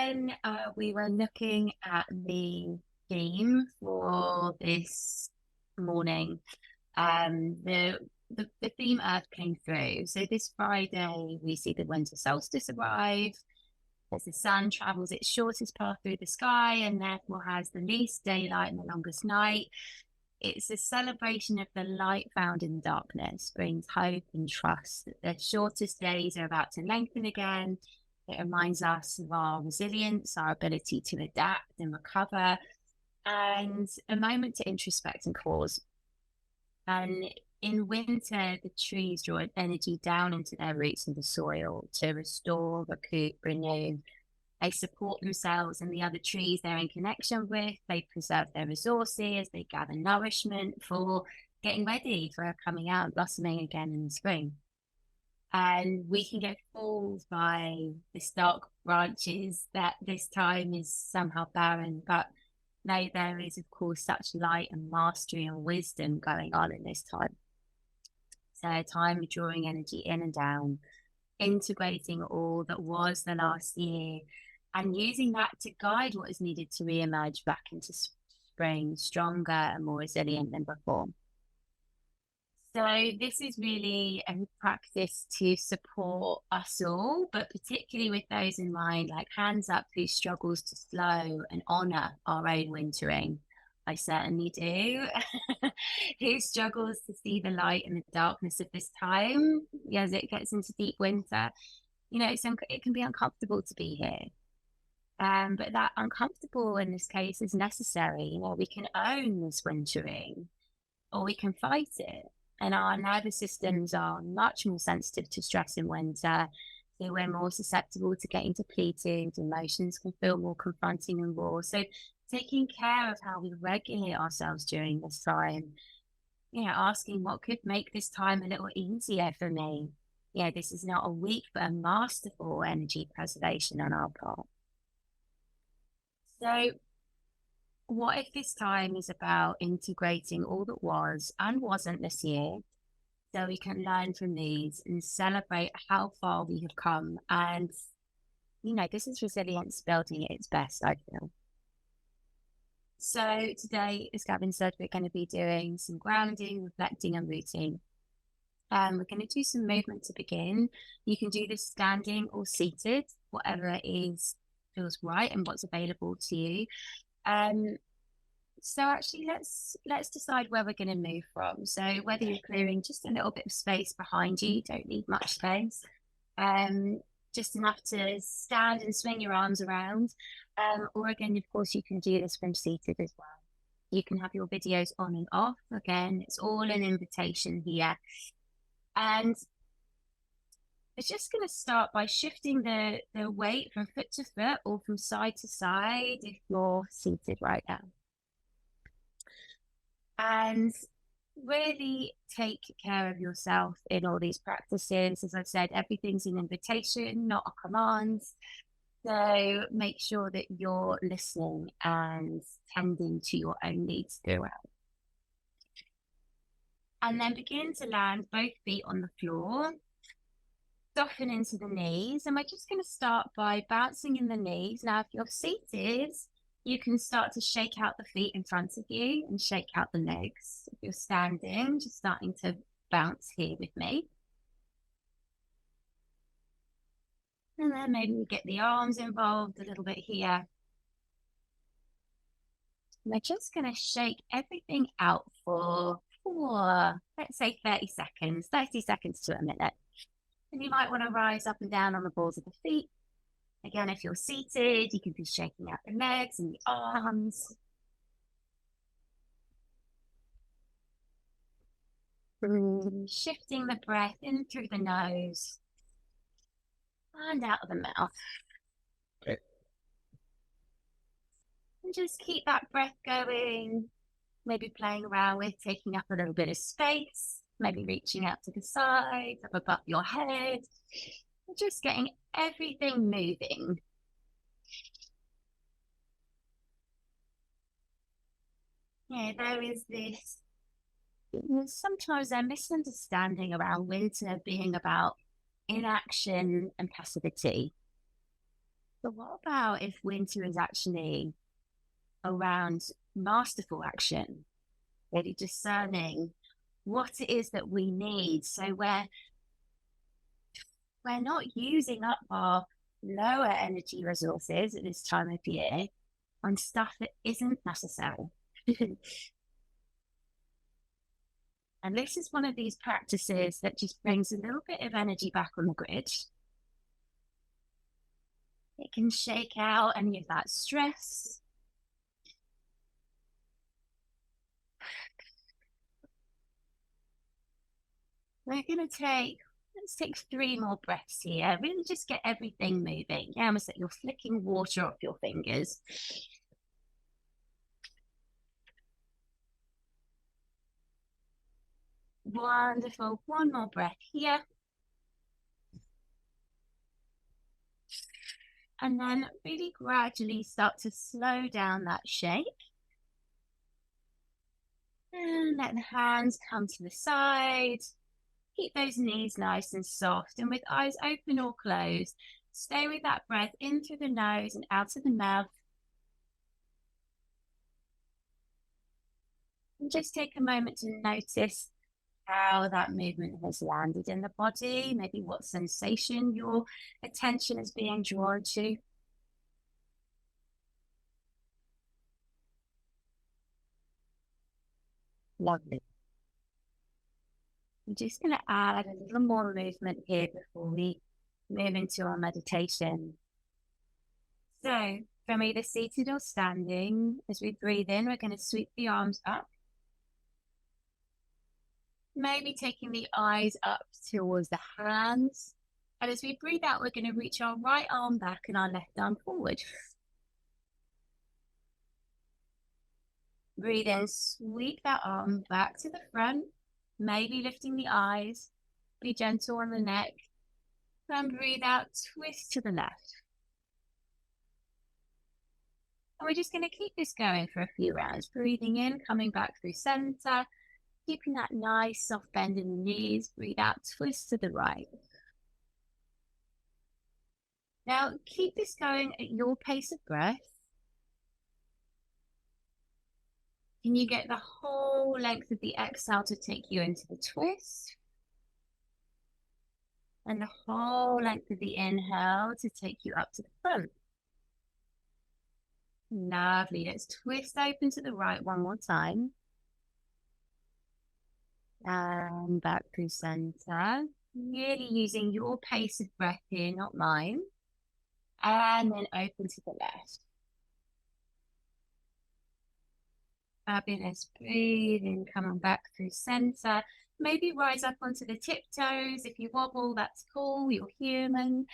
when we were looking at the theme for this morning, the theme Earth came through. So this Friday, we see the winter solstice arrive as the sun travels its shortest path through the sky and therefore has the least daylight and the longest night. It's a celebration of the light found in darkness, brings hope and trust that the shortest days are about to lengthen again. It reminds us of our resilience, our ability to adapt and recover, and a moment to introspect and pause. And in winter, the trees draw energy down into their roots in the soil to restore, recoup, renew. They support themselves and the other trees they're in connection with. They preserve their resources. They gather nourishment for getting ready for coming out and blossoming again in the spring. And we can get fooled by the stark branches that this time is somehow barren, but no, there is, of course, such light and mastery and wisdom going on in this time. So a time of drawing energy in and down, integrating all that was the last year, and using that to guide what is needed to re-emerge back into spring, stronger and more resilient than before. So this is really a practice to support us all, but particularly with those in mind, like hands up who struggles to slow and honor our own wintering. I certainly do. Who struggles to see the light in the darkness of this time as it gets into deep winter. You know, it can be uncomfortable to be here. But that uncomfortable in this case is necessary. You know, we can own this wintering or we can fight it. And our nervous systems are much more sensitive to stress in winter. So we're more susceptible to getting depleted. Emotions can feel more confronting and raw. So taking care of how we regulate ourselves during this time, you know, asking what could make this time a little easier for me. Yeah, this is not a weak, but a masterful energy preservation on our part. So what if this time is about integrating all that was and wasn't this year so we can learn from these and celebrate how far we have come? And, you know, this is resilience building at its best, I feel. So today, as Gavin said, we're going to be doing some grounding, reflecting and rooting. We're going to do some movement to begin. You can do this standing or seated, whatever feels right and what's available to you. So actually, let's decide where we're going to move from. So whether you're clearing just a little bit of space behind you, don't need much space, just enough to stand and swing your arms around. Or again, of course, you can do this from seated as well. You can have your videos on and off. Again, it's all an invitation here. And it's just going to start by shifting the weight from foot to foot or from side to side if you're seated right now. And really take care of yourself in all these practices. As I've said, everything's an invitation, not a command. So make sure that you're listening and tending to your own needs throughout. And then begin to land both feet on the floor. Soften into the knees. And we're just going to start by bouncing in the knees. Now, if you're seated, you can start to shake out the feet in front of you and shake out the legs. If you're standing, just starting to bounce here with me. And then maybe we get the arms involved a little bit here. We're just going to shake everything out for, let's say 30 seconds to a minute. And you might want to rise up and down on the balls of the feet. Again, if you're seated, you can be shaking out the legs and the arms. Shifting the breath in through the nose and out of the mouth. Okay. And just keep that breath going. Maybe playing around with taking up a little bit of space. Maybe reaching out to the side, up above your head. Just getting everything moving. Yeah, there is this, sometimes a misunderstanding around winter being about inaction and passivity. But what about if winter is actually around masterful action, really discerning what it is that we need, so we're not using up our lower energy resources at this time of year on stuff that isn't necessary. And this is one of these practices that just brings a little bit of energy back on the grid. It can shake out any of that stress. We're going to let's take 3 more breaths here. Really just get everything moving. Yeah, almost like you're flicking water off your fingers. Wonderful. One more breath here. And then really gradually start to slow down that shake. And let the hands come to the side. Keep those knees nice and soft. And with eyes open or closed, stay with that breath in through the nose and out of the mouth. And just take a moment to notice how that movement has landed in the body, maybe what sensation your attention is being drawn to. Lovely. I'm just going to add a little more movement here before we move into our meditation. So from either seated or standing, as we breathe in, we're going to sweep the arms up. Maybe taking the eyes up towards the hands. And as we breathe out, we're going to reach our right arm back and our left arm forward. Breathe in, sweep that arm back to the front, maybe lifting the eyes. Be gentle on the neck. Then breathe out, twist to the left. And we're just going to keep this going for a few rounds. Breathing in, coming back through center, keeping that nice soft bend in the knees. Breathe out, twist to the right. Now, keep this going at your pace of breath. Can you get the whole length of the exhale to take you into the twist? And the whole length of the inhale to take you up to the front. Lovely. Let's twist open to the right one more time. And back through center. Really using your pace of breath here, not mine. And then open to the left. Fabulous. Breathing, coming back through center. Maybe rise up onto the tiptoes. If you wobble, that's cool. You're human.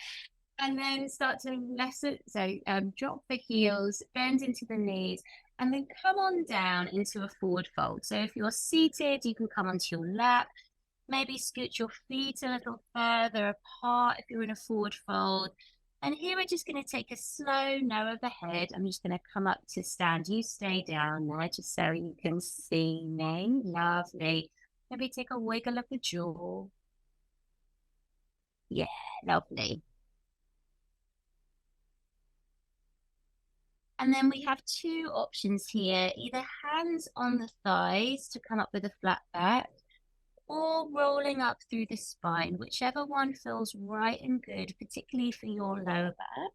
And then start to lessen. So drop the heels, bend into the knees, and then come on down into a forward fold. So if you're seated, you can come onto your lap. Maybe scoot your feet a little further apart if you're in a forward fold. And here we're just going to take a slow no of the head. I'm just going to come up to stand. You stay down there just so you can see me. Lovely. Maybe take a wiggle of the jaw. Yeah, lovely. And then we have 2 options here, either hands on the thighs to come up with a flat back, or rolling up through the spine, whichever one feels right and good, particularly for your lower back.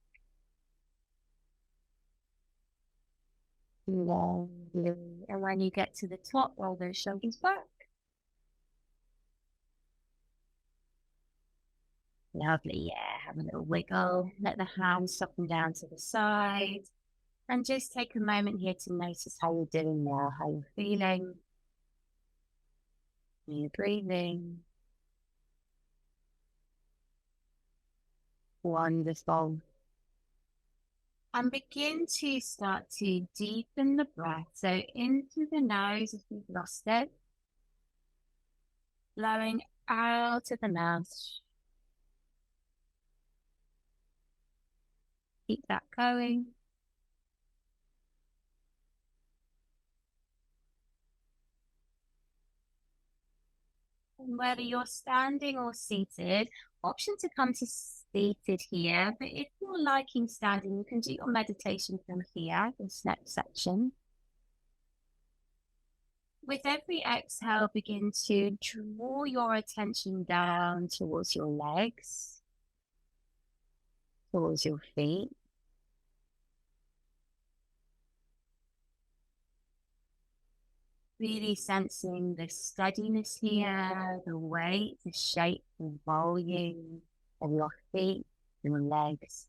Lovely. And when you get to the top, roll those shoulders back. Lovely, yeah. Have a little wiggle. Let the hands soften down to the side. And just take a moment here to notice how you're doing now, how you're feeling. You're breathing. Wonderful. And begin to start to deepen the breath. So into the nose if you've lost it. Blowing out of the mouth. Keep that going. And whether you're standing or seated, option to come to seated here, but if you're liking standing, you can do your meditation from here, this next section. With every exhale, begin to draw your attention down towards your legs, towards your feet. Really sensing the steadiness here, the weight, the shape, the volume of your feet and your legs.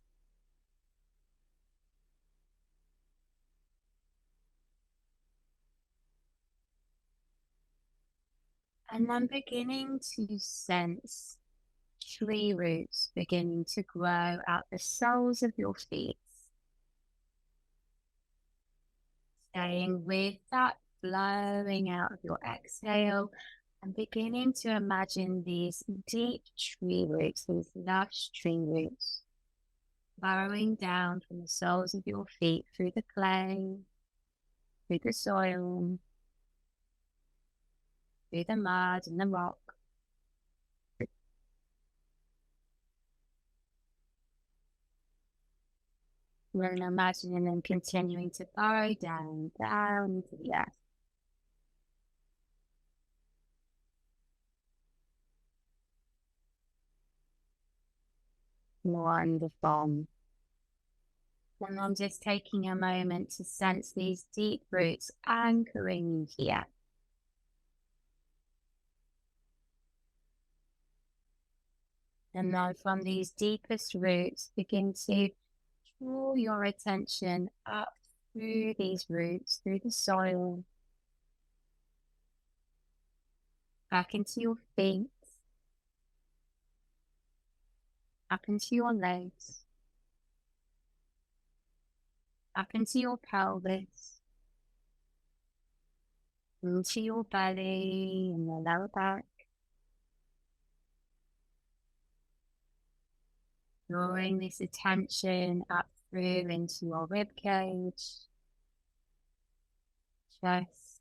And then beginning to sense tree roots beginning to grow out the soles of your feet. Staying with that, flowing out of your exhale and beginning to imagine these deep tree roots, these lush tree roots, burrowing down from the soles of your feet through the clay, through the soil, through the mud and the rock. And imagining them continuing to burrow down, down into the earth. Wonderful. And I'm just taking a moment to sense these deep roots anchoring here. And now from these deepest roots, begin to draw your attention up through these roots, through the soil, back into your feet, up into your legs, up into your pelvis, into your belly and your lower back. Drawing this attention up through into your rib cage, chest,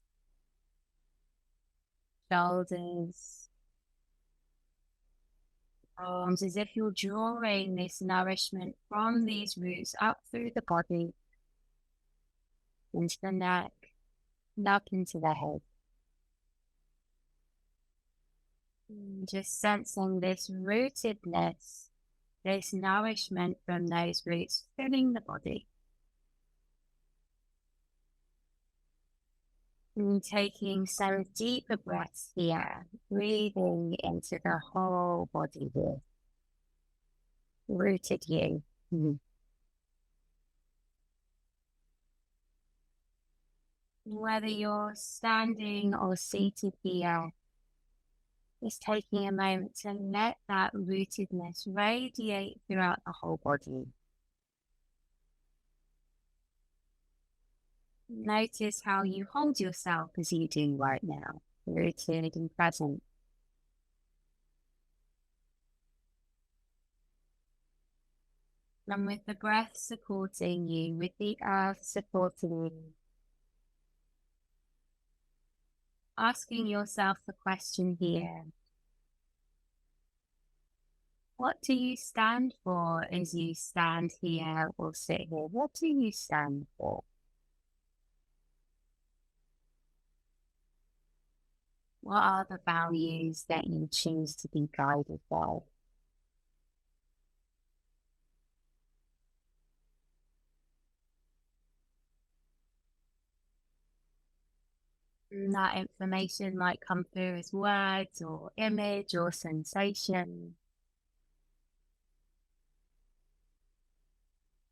shoulders, arms, as if you're drawing this nourishment from these roots up through the body, into the neck, and up into the head. Just sensing this rootedness, this nourishment from those roots filling the body. And taking some deeper breaths here, breathing into the whole body here. Rooted you. Whether you're standing or seated here, just taking a moment to let that rootedness radiate throughout the whole body. Notice how you hold yourself as you do right now, rooted and present. And with the breath supporting you, with the earth supporting you, asking yourself the question here, what do you stand for as you stand here or sit here? What do you stand for? What are the values that you choose to be guided by? And that information might come through as words or image or sensation.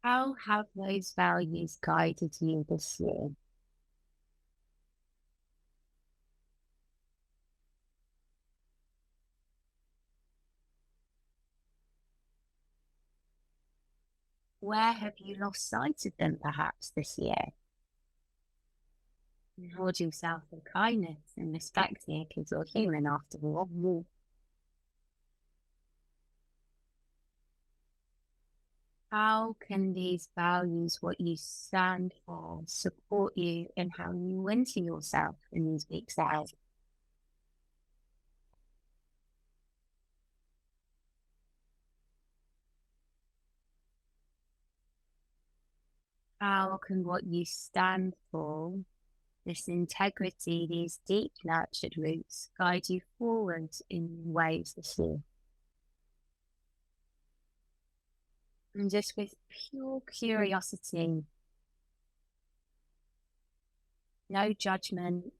How have those values guided you this year? Where have you lost sight of them perhaps this year? And hold yourself with kindness and respect here because you're human after all. How can these values, what you stand for, support you in how you winter yourself in these weeks ahead? How can what you stand for, this integrity, these deep nurtured roots, guide you forward in ways this year? And just with pure curiosity, no judgment,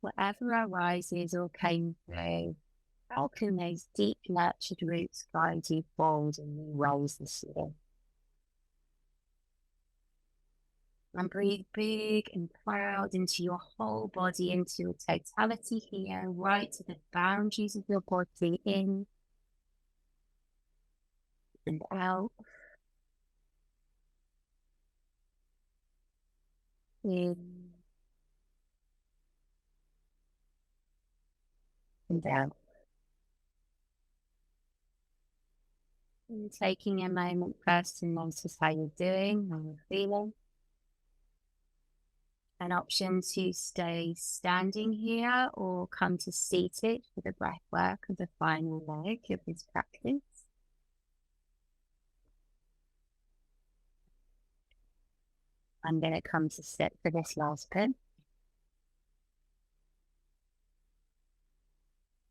whatever arises or came through, how can those deep nurtured roots guide you forward in new ways this year? And breathe big and proud into your whole body, into your totality here, right to the boundaries of your body, in and out, in and out. And taking a moment first to notice how you're doing, how you're feeling. An option to stay standing here or come to seated for the breath work of the final leg of this practice. I'm going to come to sit for this last bit.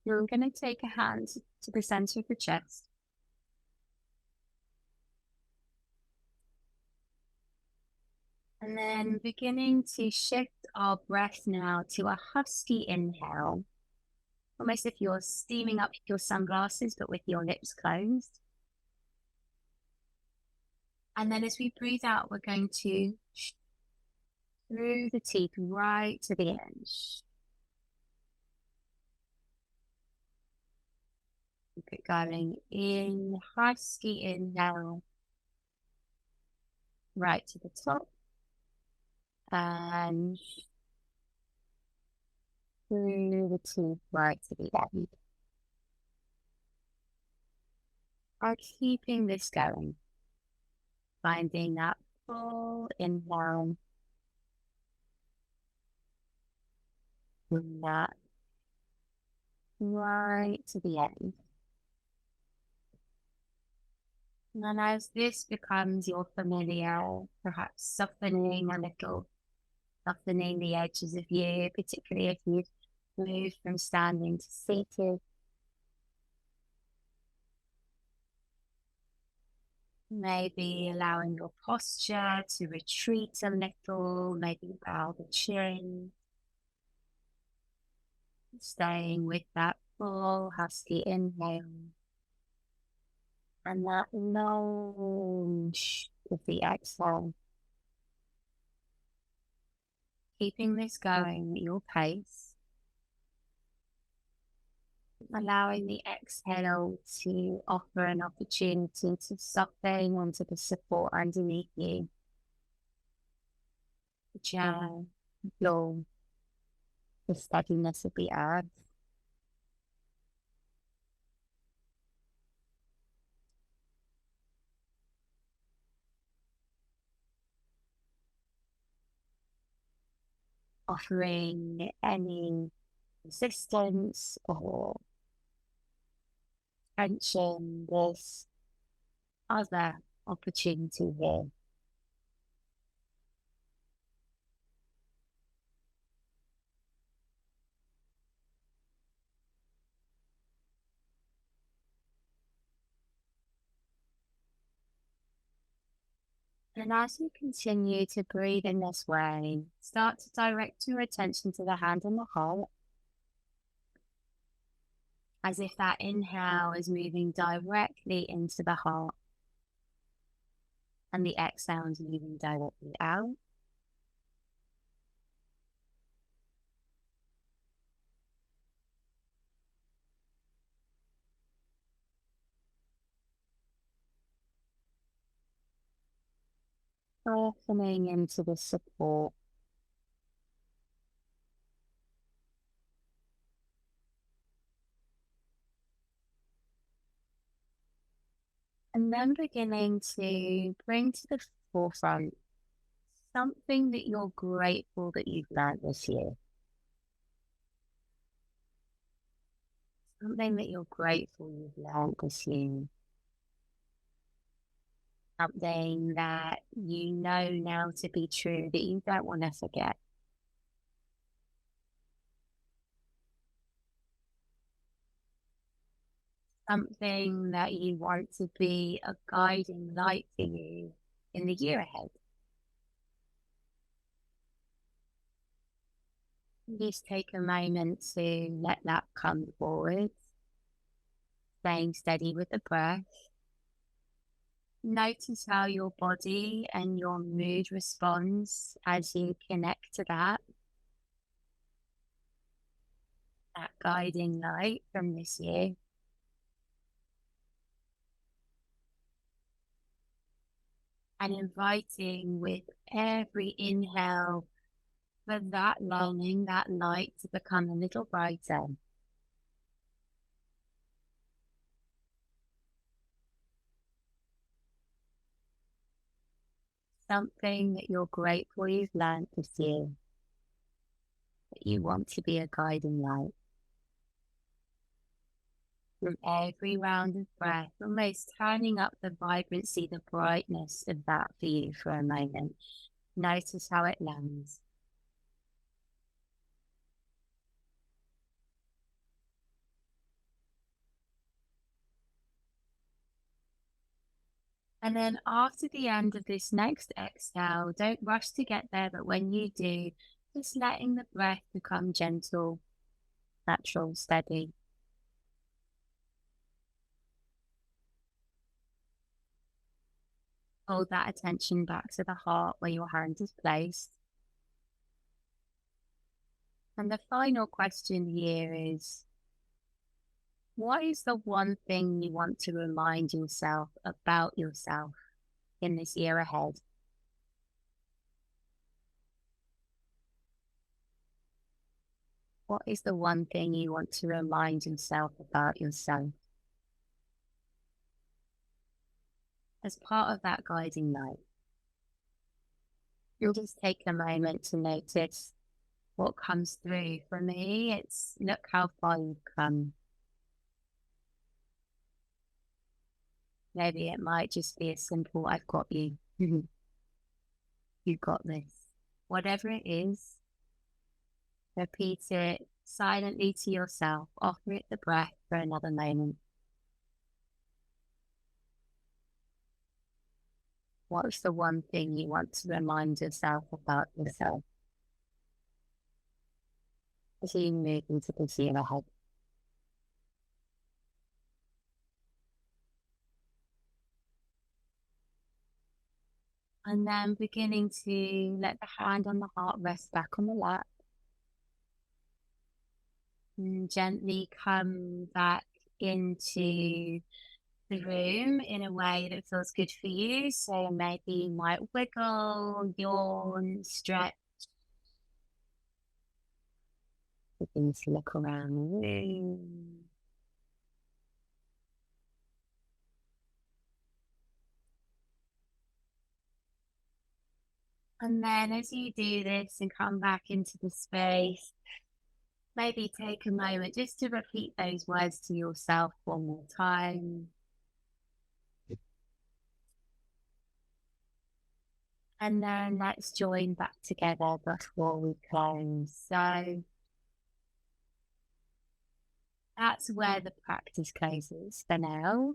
You're going to take a hand to the center of the chest. And then beginning to shift our breath now to a husky inhale. Almost if you're steaming up your sunglasses, but with your lips closed. And then as we breathe out, we're going to through the teeth right to the end. Keep it going in, husky inhale, right to the top. And through the teeth right to the end. Are keeping this going. Finding that full inhale. And that right to the end. And as this becomes your familiar, perhaps softening a little, softening the edges of you, particularly if you've moved from standing to seated. Maybe allowing your posture to retreat a little, maybe bow the chin. Staying with that full husky inhale. And that long of the exhale. Keeping this going at your pace. Allowing the exhale to offer an opportunity to soften onto the support underneath you. The chair, the floor, the steadiness of the earth. Offering any resistance or tension, this other opportunity here. And as you continue to breathe in this way, start to direct your attention to the hand on the heart, as if that inhale is moving directly into the heart and the exhale is moving directly out. Softening into the support. And then beginning to bring to the forefront something that you're grateful that you've learned this year. Something that you're grateful you've learned this year. something that you know now to be true that you don't want to forget. Something that you want to be a guiding light for you in the year ahead. Just take a moment to let that come forward, staying steady with the breath. Notice how your body and your mood responds as you connect to that guiding light from this year. And inviting with every inhale for that longing, that light to become a little brighter. Something that you're grateful you've learned this year, that you want to be a guiding light. From every round of breath, almost turning up the vibrancy, the brightness of that for you for a moment. Notice how it lands. And then after the end of this next exhale, don't rush to get there, but when you do, just letting the breath become gentle, natural, steady. Hold that attention back to the heart where your hand is placed. And the final question here is, what is the one thing you want to remind yourself about yourself in this year ahead? What is the one thing you want to remind yourself about yourself? As part of that guiding light, you'll just take a moment to notice what comes through. For me, it's look how far you've come. Maybe it might just be a simple, I've got you. You've got this. Whatever it is, repeat it silently to yourself. Offer it the breath for another moment. What's the one thing you want to remind yourself about yourself as you move into this year ahead? And then beginning to let the hand on the heart rest back on the lap. And gently come back into the room in a way that feels good for you. So maybe you might wiggle, yawn, stretch. Begin to look around the room. And then as you do this and come back into the space, maybe take a moment just to repeat those words to yourself one more time. And then let's join back together before we close. So that's where the practice closes for now.